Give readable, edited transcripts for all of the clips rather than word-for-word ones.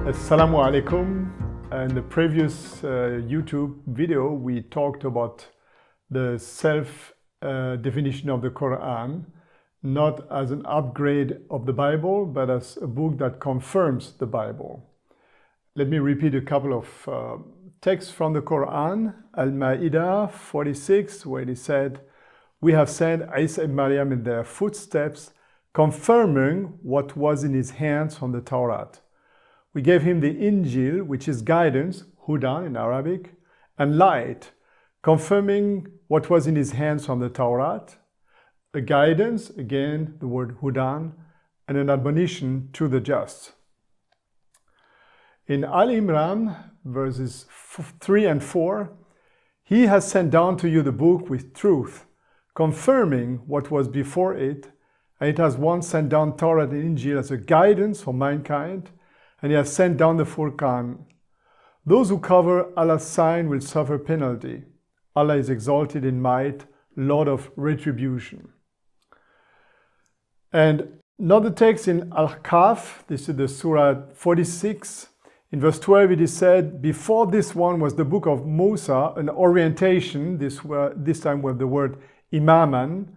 Assalamu alaikum. In the previous YouTube video, we talked about the self-definition of the Quran, not as an upgrade of the Bible, but as a book that confirms the Bible. Let me repeat a couple of texts from the Quran. Al-Ma'idah 46, where it said, "We have sent Isa and Maryam in their footsteps, confirming what was in his hands from the Torah. We gave him the Injil, which is guidance, Huda in Arabic, and light, confirming what was in his hands from the Torah, a guidance, again, the word Hudan, and an admonition to the just." In Al Imran, verses 3 and 4, "He has sent down to you the book with truth, confirming what was before it, and it has once sent down Torah and Injil as a guidance for mankind, and he has sent down the Furqan. Those who cover Allah's sign will suffer penalty. Allah is exalted in might, Lord of retribution." And another text in Al-Kahf, this is the Surah 46, in verse 12 it is said, "Before this one was the book of Musa, an orientation," this time with the word imaman,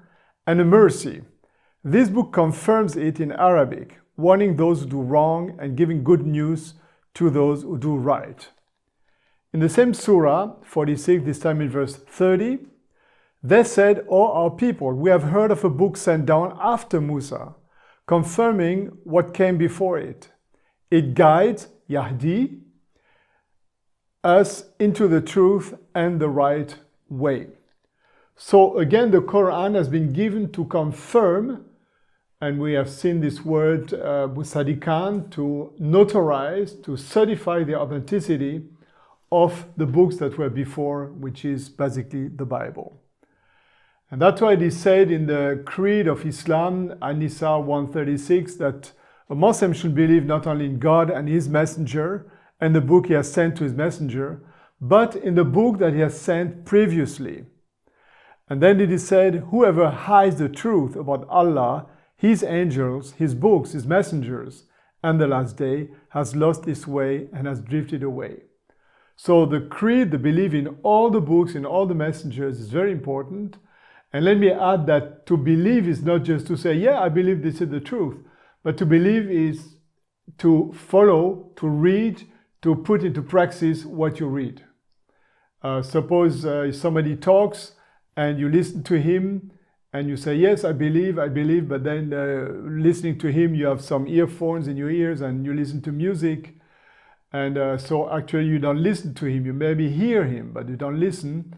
"and a mercy. This book confirms it in Arabic, warning those who do wrong and giving good news to those who do right." In the same Surah 46, this time in verse 30, "They said, O our people, we have heard of a book sent down after Musa, confirming what came before it. It guides, Yahdi, us into the truth and the right way." So again, the Quran has been given to confirm, and we have seen this word musadikan, to notarize, to certify the authenticity of the books that were before, which is basically the Bible. And that's why it is said in the Creed of Islam, An-Nisa 136, that a Muslim should believe not only in God and his messenger and the book he has sent to his messenger, but in the book that he has sent previously. And then it is said, whoever hides the truth about Allah, his angels, his books, his messengers, and the last day has lost his way and has drifted away. So the creed, the belief in all the books, in all the messengers is very important. And let me add that to believe is not just to say, yeah, I believe this is the truth, but to believe is to follow, to read, to put into practice what you read. Suppose somebody talks and you listen to him, and you say, yes, I believe, but then listening to him, you have some earphones in your ears and you listen to music. And so actually you don't listen to him. You maybe hear him, but you don't listen.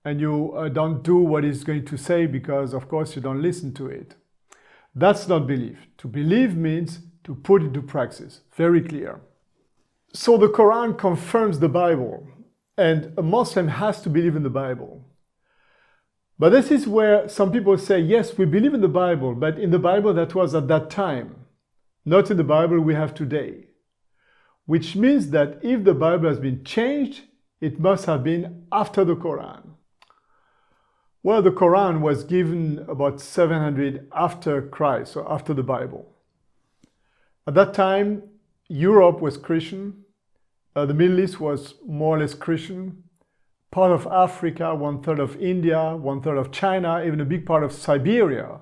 And you don't do what he's going to say because, of course, you don't listen to it. That's not belief. To believe means to put into practice. Very clear. So the Quran confirms the Bible. And a Muslim has to believe in the Bible. But this is where some people say, yes, we believe in the Bible, but in the Bible that was at that time, not in the Bible we have today. Which means that if the Bible has been changed, it must have been after the Quran. Well, the Quran was given about 700 after Christ, so after the Bible. At that time, Europe was Christian, the Middle East was more or less Christian, part of Africa, 1/3 of India, 1/3 of China, even a big part of Siberia.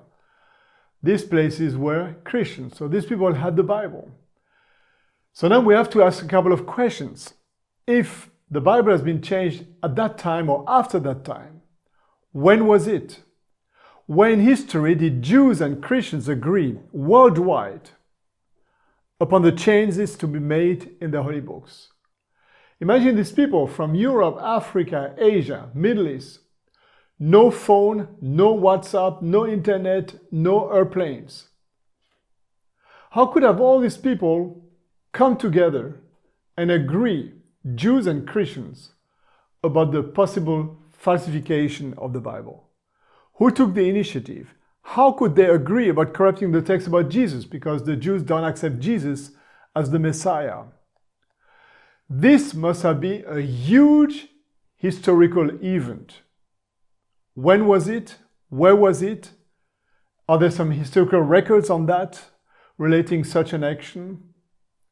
These places were Christian. So these people had the Bible. So now we have to ask a couple of questions. If the Bible has been changed at that time or after that time, when was it? When in history did Jews and Christians agree worldwide upon the changes to be made in the holy books? Imagine these people from Europe, Africa, Asia, Middle East. No phone, no WhatsApp, no internet, no airplanes. How could have all these people come together and agree, Jews and Christians, about the possible falsification of the Bible? Who took the initiative? How could they agree about corrupting the text about Jesus? Because the Jews don't accept Jesus as the Messiah. This must have been a huge historical event. When was it? Where was it? Are there some historical records on that relating such an action?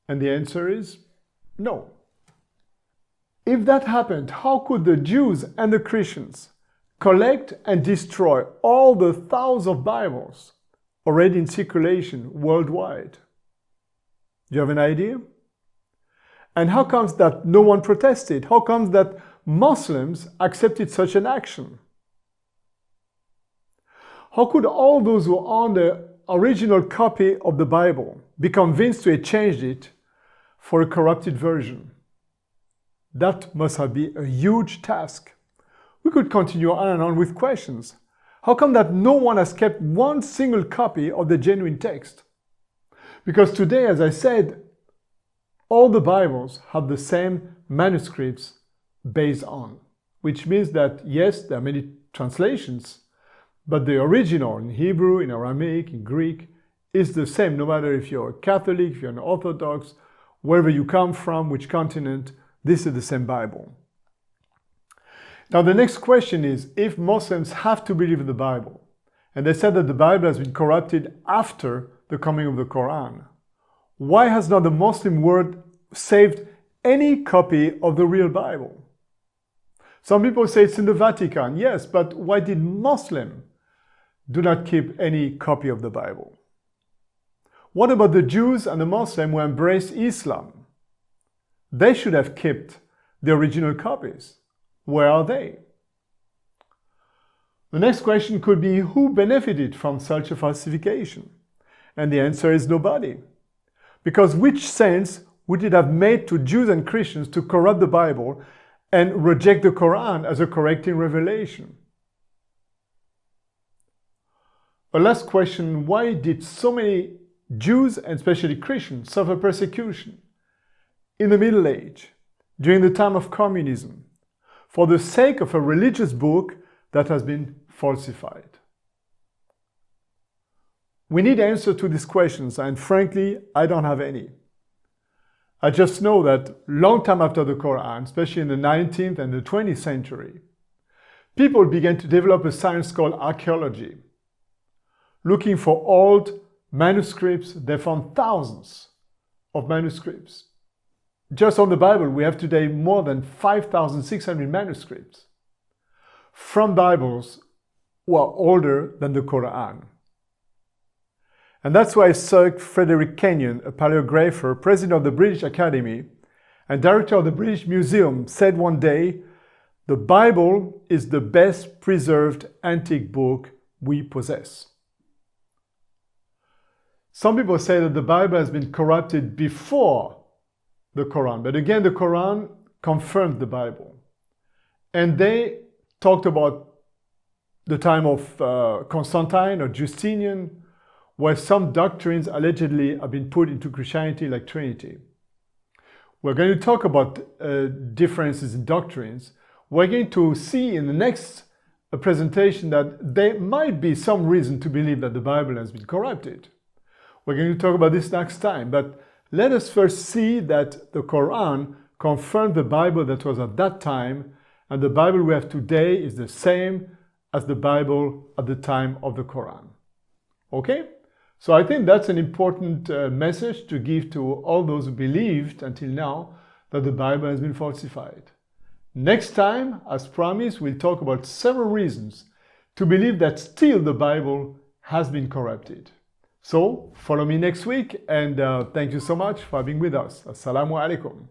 And the answer is No. If that happened, how could the Jews and the Christians collect and destroy all the thousands of Bibles already in circulation worldwide? Do you have an idea? And how comes that no one protested? How comes that Muslims accepted such an action? How could all those who own the original copy of the Bible be convinced to exchange it for a corrupted version? That must have been a huge task. We could continue on and on with questions. How come that no one has kept one single copy of the genuine text? Because today, as I said, all the Bibles have the same manuscripts based on, which means that yes, there are many translations, but the original in Hebrew, in Aramaic, in Greek is the same, no matter if you're a Catholic, if you're an Orthodox, wherever you come from, which continent, this is the same Bible. Now the next question is, if Muslims have to believe in the Bible, and they said that the Bible has been corrupted after the coming of the Quran, why has not the Muslim world saved any copy of the real Bible? Some people say it's in the Vatican. Yes, but why did Muslims do not keep any copy of the Bible? What about the Jews and the Muslims who embraced Islam? They should have kept the original copies. Where are they? The next question could be, who benefited from such a falsification? And the answer is nobody. Because which sense would it have made to Jews and Christians to corrupt the Bible and reject the Quran as a correcting revelation? A last question, why did so many Jews and especially Christians suffer persecution in the Middle Age, during the time of communism, for the sake of a religious book that has been falsified? We need answers to these questions, and frankly, I don't have any. I just know that long time after the Quran, especially in the 19th and the 20th century, people began to develop a science called archaeology. Looking for old manuscripts, they found thousands of manuscripts. Just on the Bible, we have today more than 5,600 manuscripts from Bibles who are older than the Quran. And that's why Sir Frederick Kenyon, a paleographer, president of the British Academy and director of the British Museum, said one day, "The Bible is the best preserved antique book we possess." Some people say that the Bible has been corrupted before the Quran, but again, the Quran confirmed the Bible. And they talked about the time of Constantine or Justinian, where some doctrines allegedly have been put into Christianity, like Trinity. We're going to talk about differences in doctrines. We're going to see in the next presentation that there might be some reason to believe that the Bible has been corrupted. We're going to talk about this next time, but let us first see that the Quran confirmed the Bible that was at that time, and the Bible we have today is the same as the Bible at the time of the Quran. Okay? So I think that's an important message to give to all those who believed until now that the Bible has been falsified. Next time, as promised, we'll talk about several reasons to believe that still the Bible has been corrupted. So follow me next week, and thank you so much for being with us. Assalamu alaikum.